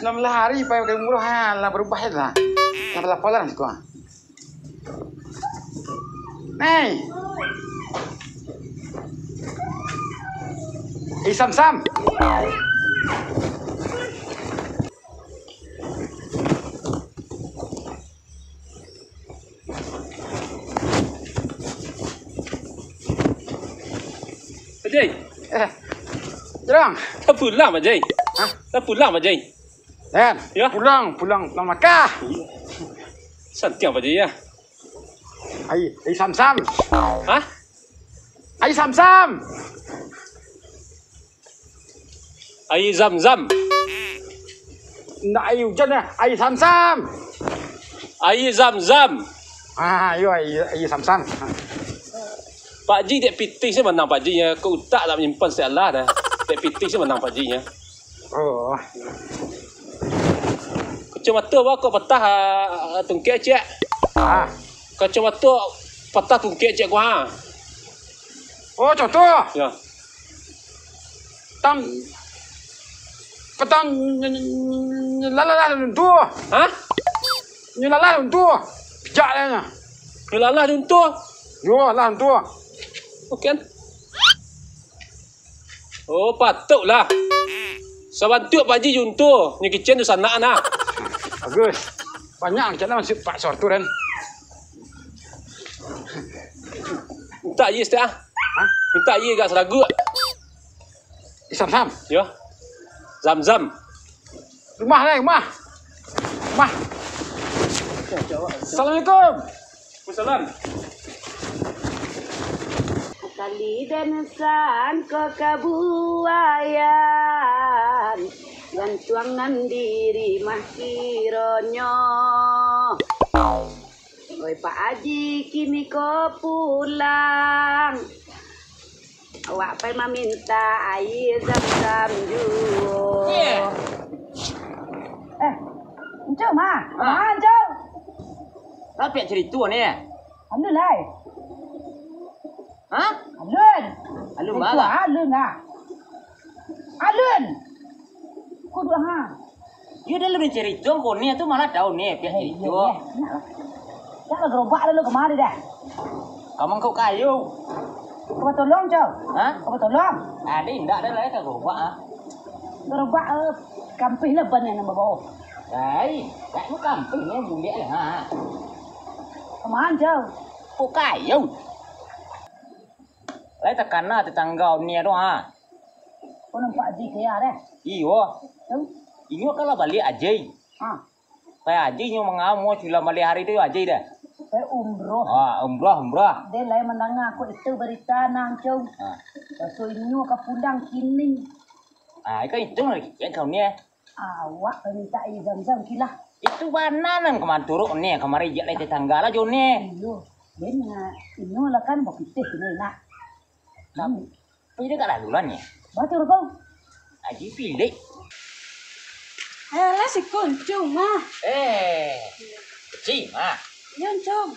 19 hari pakai murah lah berubah lah. Lah pola nanti kau. Nih. Sam. Jay. Jarang. Tak pulang Jay. Hah? Tak pulang Jay. Dan. Ya. Pulang Makkah. Santiang Jay ya. Ai Sam. Hah? Ai Sam. Ai Zam. Nak ai hujan dah. Ai Sam. Ai Zam. Ayo ai Sam. Pak Ji dek piting saya menang Pak Ji nya. Kau tak menyimpan salah dah. Dek piting saya menang Pak Ji nya. Oh. Kacamata apa kau patah tungkek cek. Ah. Kacamata patah tungkek cek gua. Oh, contoh. Ya. Petang lala untuk. Hah? Lala untuk. Pijak dia. Kelalah juntuh. Yo, lah untuk. Okey. Oh, patutlah. Sabantuk Pak Ji juntuh. Ni kitchen tu sana nah. Bagus. Banyak cara masuk Pak Sortu kan. Minta ye setiap. Hah? Minta ye kat Seragu. Sam. Ya. Zam. Rumah. Assalamualaikum. Wassalam. Kali dan san kekabuayan gantuangan diri mahkironyo. Oi Pak Haji kini kau pulang. Awak pai meminta air zam-zam juga. Encik mah. Encik. Apa yang cerita ni? Alhamdulillah. Ha? Alun. Alun mana? Alun ah. Alun. Kau dua ha. You dah lebih cerita kau ni tu malah tahu ni pihak cerita. Dah lah gerobak dah lu kemari dah. Kamu kau kayu. Kau tolong cau. Ha? Kau tolong. Ada indak dah lah kau buat ah. Gerobak kampung lah ban yang bawa. Hai, tak mau kampung ni boleh lah ha. Kemana cau? Kau kayu. Lai takkan tetangga ni tu ha. Kau nampak Ji kaya dah. Iyo. Tahu? Iyo kalau balik aja. Ha. Kayak aja nyo mengamu cula balik hari tu aja dah. Saya umroh. Ah, umrah. Dia lain mendengar aku itu berita nang cau. Ha. So inyo ke pulang kini. Ah, itu lagi yang kau ni. Awak minta air zam-zam kilah. Itu bananan kemarin turun ni, kemarin je lai tetangga lah jo ni. Iyo. Ben inyo lah kan bok pitih ni nak. Tapi dia kat lalu lah ni. Batul kau. Aji pilih. Alah si kuncung mah. Kecil mah. Yon cung.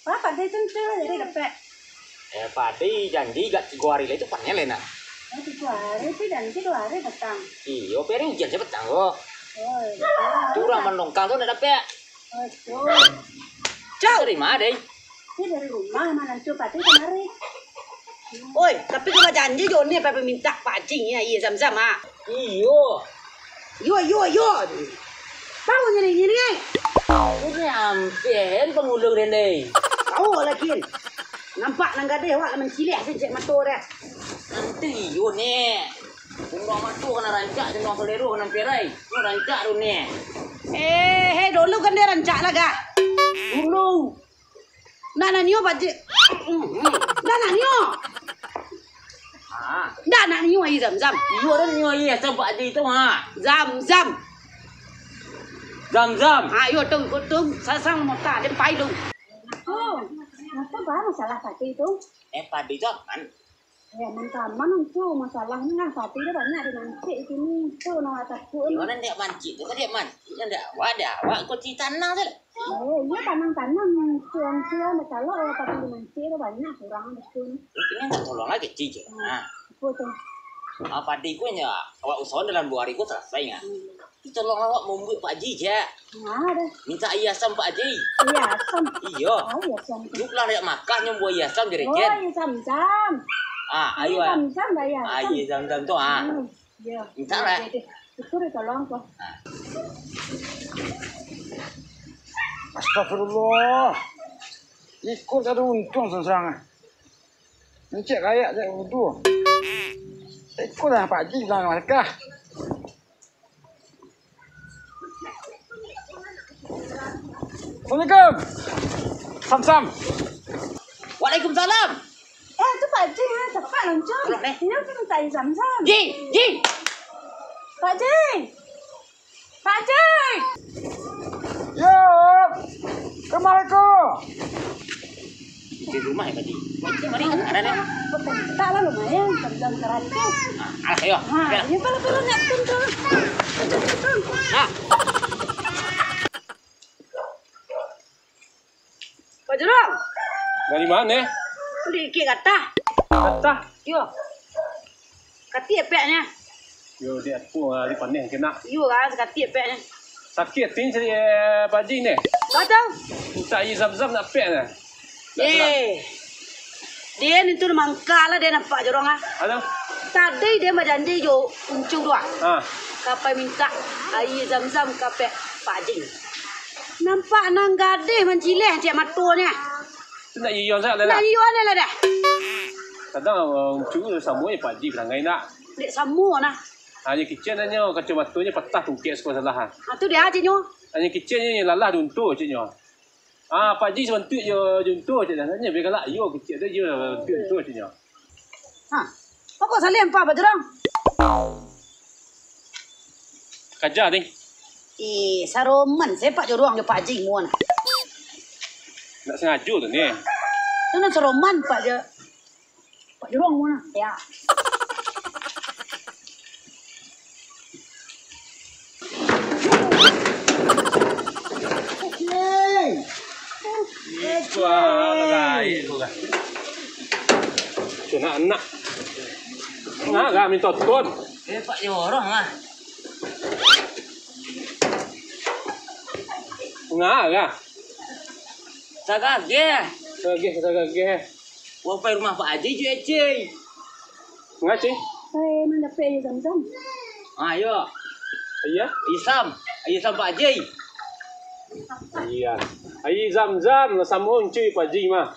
Apa dia tuntun jadi dapat. Padi janji kat 3 hari lah itu pannya lena. Itu hari itu dan itu hari datang. Iyo, peri hujan cepet tanggo. Oh. Curang menongkang tu nak dapat. Oh. Cak dari mana deh? Ini dari rumah mana tu pati kemari. Oi, tapi kau janji jo ni apa minta Pak Cing ya, iya zam-zam ah. Iyo. Yo. Bangun ni. Ini hampir pengulung deh. Tahu lagi. Nampak nang gade awak mencilih sejak mato dah. Nanti yo ni. Umrah matu kena rancak jenong keleru kena perai. Yo rancak tu ni. Dulu kan dia rancak lah gak. Dulu. Nana nyo Pak Cing. Nana nyo. Ah. Nana nyo ai zam-zam. Iyo dah nyo iya sebab di tu ha. Zam-zam. Zam. Ayo tung sasang mota dia pai dong. Oh. Apa masalah pati itu? Padi tu kan. Ya mana tu masalahnya kan pati dia banyak di nanti sini tu nak takut. Di mana dia mancik tu kan dia mancik kan dia. Awak kau cerita tanah tu. Iya tanam siang kalau orang pati di nanti itu banyak kurang betul. Ini tak tolong lagi kecil je. Ha. Apa tu? Padi ku nya awak usaha dalam 2 hari ku selesai ngah. Tolong awak membuat Pak Haji je. Ada. Minta air asam Pak Haji. Iya, asam. Iya. Oh, iya, asam. Luklah rakyat makan yang buat air asam jadi Oh, ken. iya, sam-sam. Ayo ah. Sam-sam dah ya. Air zam-zam tu Iya. Minta lah. Itu dia tolong kau. Astagfirullah. Ikut ada untung sengsang. Encik kayak je wudu. Ikutlah Pak Haji bilang mereka. Assalamualaikum. Sam-sam. Waalaikumsalam. Tu Pak Haji ha, cepat lancang. Tolong deh. Ini tu minta air sam-sam. Ji, Ji. Pak Haji. Pak Haji. Yo. Kemariku. Di rumah ya Pak Haji. Mari ada ni. Tak lah lumayan, sam-sam keratus. Ayo. Ha, ini pala-pala nak tentu. Pak Jurong, Dari mana? beli kek kata. Kata. Yo. Kati epeknya. Yo dia apa di panen kena. Yo kan kati epeknya. Sakit tin cari Pak Haji ni. Kau tahu? Minta air zam-zam nak pek ni. Dia ni tu mangkal lah dia nampak jorong ah. Ada? Tadi dia berjanji jo uncung dua. Ha. Kapai minta air zam-zam kapai Pak Haji. Nampak nang gadih mencilih cik matunya. Tu nak yiyon saya Nak lah. yuan lah dah. Kadang cuba sama Pak Haji perangai nak. Dek semua nah. Hanya kitchen hanya kacamata patah tungkek sekolah salah. Tu dia aja nyo. Hanya kitchen ni lalah duntur ciknya. Pak Haji sebentuk je juntur cik dah. Hanya biar galak yo kecil tu je juntur ciknya. Ha. Pokok salih empat Pak Jurong. Kajar ni. Saroman saya Pak Jurong je Pak Haji muan. Nak sengaja tu ni. Tu nak saroman Pak je. Pak Jurong muan. Ya. Wah, lagi tu kan. Cuma anak. Nak gak minta ton. Pak Jorong ah. Nak gak. Sagak je. Sagage. Wapai rumah Pak Haji je cuy. Ngat cik. Mana dapat air zam-zam? Ayo. Iya. Isam Pak Haji. Iya. Air zam-zam sambung cuy Pak Haji mah.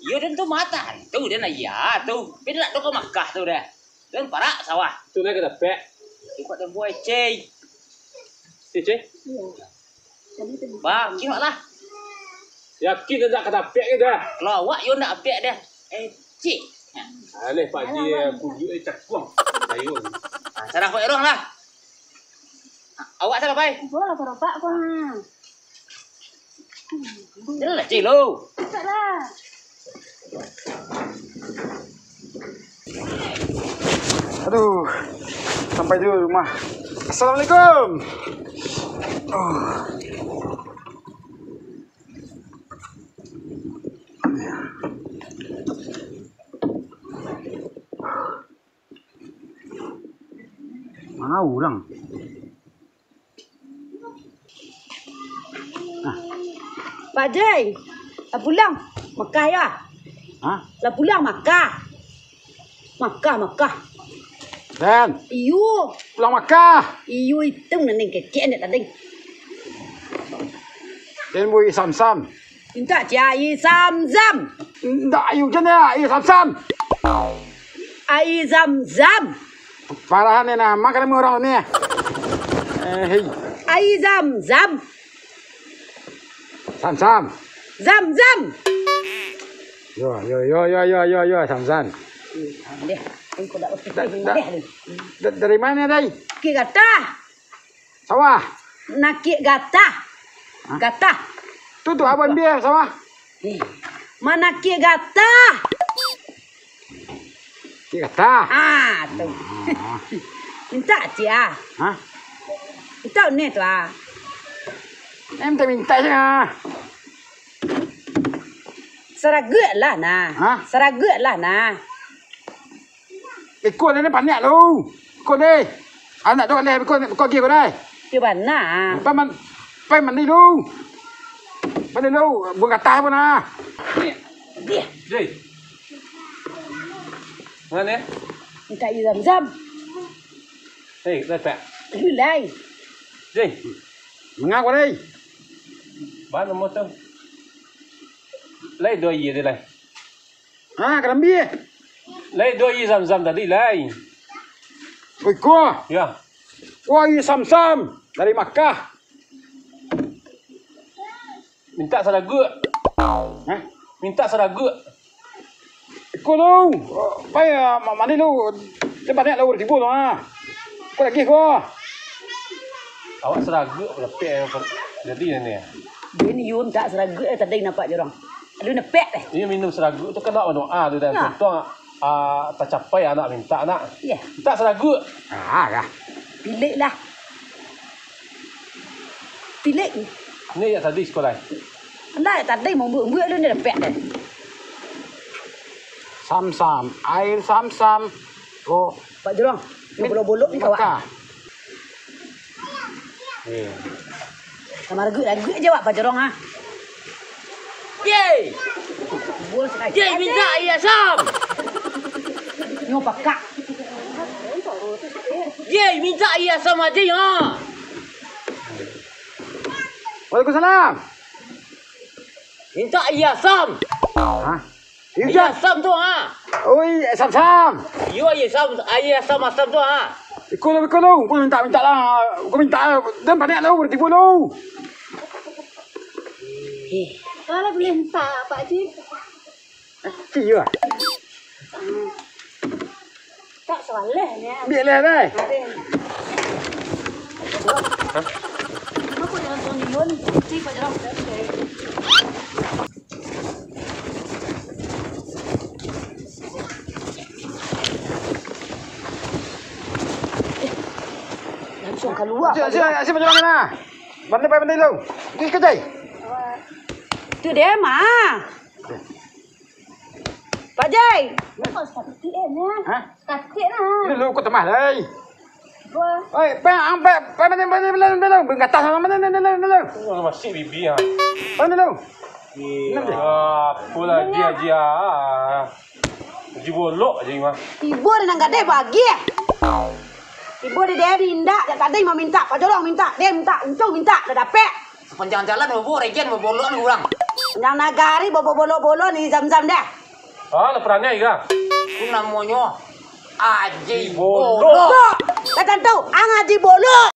Yo dan tu mata. Tu dia nak ya tu. Dia nak ke Makkah tu dah. Dan parak sawah. Tu nak kita pek. Ikut dan buai cuy. Cik. Iya. Jadi tu. Bang, kira lah. Yakin tak kata pek ke dah. Kalau awak yo nak apek dah. Cik. Alih Pak Haji puji cakuang. Ayo. Sarah Pak Jorong lah. Awak sarah pai. Boleh kalau Pak kau ha. Jelah cik lu. Taklah. Aduh. Sampai di rumah. Assalamualaikum. Mana orang? Pak Haji. Lah pulang Makkah ya. Hah? Lah pulang Makkah. Makkah. Dan Iyo. pulang Makkah. Iyo hitung nang kekek ni tadi. Dan bui sam-sam. Minta air zam-zam. Ndak ayu je ni, ayu sam-sam. Air zam-zam. Parahan ni nak makan sama orang ni. Hei, Air zam-zam. sam-sam. Zam-zam. Yo, sam-sam. Dia. Engkau dah okey dia. Dari mana dari? Kek gata. Sawah. Nak kek gata. Gata. Tu abang dia sawah. Mana kek gata? Kita kata. Tu. Minta dia. Hah? Minta ni tu ah. Em tak minta je. Seragut lah nah. Ha? Seragut lah nah. Ikut ni banyak lu. Ikut ni. Anak tu kan ikut kau pergi kau ni. Dia mana? Pai mandi lu. Mandi lu, buang kata pun ah. Dia. Jay. Mana? Minta air zam-zam. Hei, đây Pak. Lai. Jay. Mengaku đây. Bán nó một tấm. Lấy đôi gì đây này? Ah, cái bia. Lấy đôi gì dầm đã đi lấy. Oi ko. Ya. Oi sam-sam dari Makkah. Minta seragu. Hah? Minta seragu. Ko lu. Pai mandi lu. Tempatnya lu di bawah ah. Ko lagi ko. Awak seragu lepek jadi ini. Dia ni yun tak seragu tadi nampak je orang. Ada nepek deh. Ini minum seragu tu kena doa tu dah. Contoh tak capai anak minta anak. Ya. Minta seragu. Ah, ya. Pilih lah. Pilih. Ini ya tadi sekolah. Anda tadi mau buat lu ni nepek deh. Sam-sam, air sam-sam. Oh, Pak Jurong, ni bolok-bolok ni kawak. Makkah. Sama ragu jawab Pak Jurong ha. Ye. Bol sekali. Ye minta iya sam. Nyo pakak. Ye minta iya sama dia ha. Waalaikumsalam. Minta iya sam. Hah? Iya sam tu ha. Oi, sam-sam. Yo iya sam tu ha. Ikut lu. Kau minta lah. Kau minta dan banyak lu bertipu lu. Kalau boleh minta Pak Haji. Iya. Tak salah ni. Biarlah deh. Apa yang tuan Yun? Si Pak Jurong. Langsung keluar. Siapa jalan mana? Pandai lu. Pergi kerja. Tu dia mah. Pak Jai. Kau sakit ni. Hah? Sakit lah. Lu kau temah deh. Gua Oi, pandai. Berkata sama mana. Tengok masih bibi ha. Pandai lu. Pula dia. Jibolok je mah. Ibu dia nak gadai bagi. Ibu dia indak, tadi mau minta, Pak Jurong minta, dia minta, uncung minta, dah dapat. Sepanjang jalan bobo regen bolok ni orang. Yang nagari bolok-bolok ni zam-zam dah. Ah, leperannya iga. Itu namanya Aji Bolok. Bolok. Dah tentu, Haji bolok.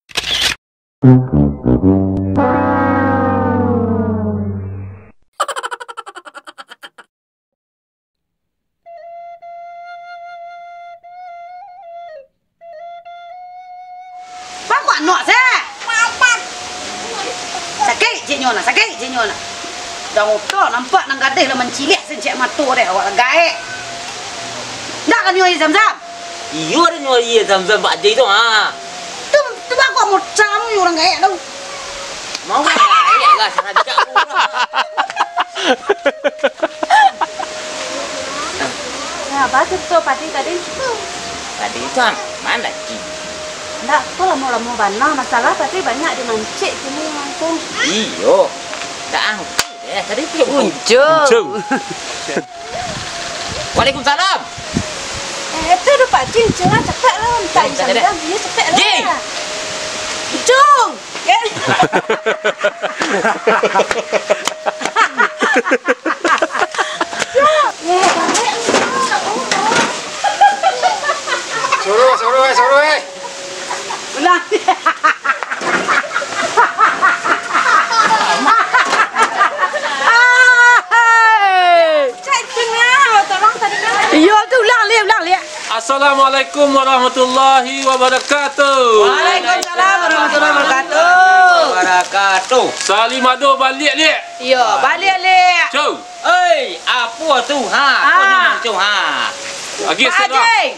Bapak nak saya. Sakit je nyona. Dah otak nampak nang gadih lah mencilek sencik mata dia awak gaek. Dak kan nyoi zam-zam. Iyo dia nyuar iya zam-zam Pak Haji tu ha. Tu bapak mau camu orang gaek tu. Mau gaek lah serajak orang. Nah, baca tu pati tadi. Tadi tu mana Ci? Tak, kau lama-lama banah masalah pati banyak dimancik sini langsung. Iyo. Tak angkat. Tadi tu Uncung. Waalaikumsalam. Itu dah Pak Jin, jangan cepat lah. Tak jam-jam, dia cepat lah. Jin. Uncung. Suruh. Ulang. Yo tu ulang lihat. Assalamualaikum warahmatullahi wabarakatuh. Waalaikumsalam warahmatullahi Wabarakatuh. Salimado balik liek. Yo, balik lihat. Ciao. Oi, apa tu ha? Kau ni macam ha. Lagi Pak sedap. Haji.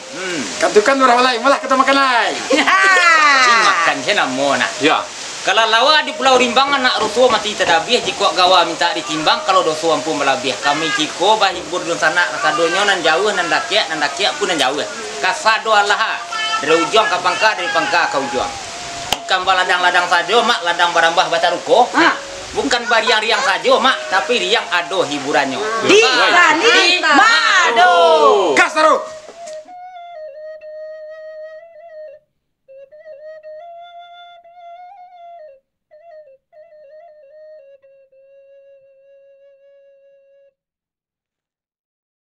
Katukan orang lain, malah kita makan lain. Ci makan saya nama nak. Ya. Kalau lawa di Pulau Rimbang anak rusua mati tadabih jika gawa minta ditimbang kalau dosa ampun melabih kami kiko bah hibur dun sana kasadonyo nan jauh nan dakiak pun nan jauh kasado Allah dari ujung ke pangka dari pangka ke ujung bukan ladang-ladang saja mak, ladang barambah baca ruko. Bukan bariang-riang saja mak, tapi riang ado hiburannya. Di Mado. Kas taruh.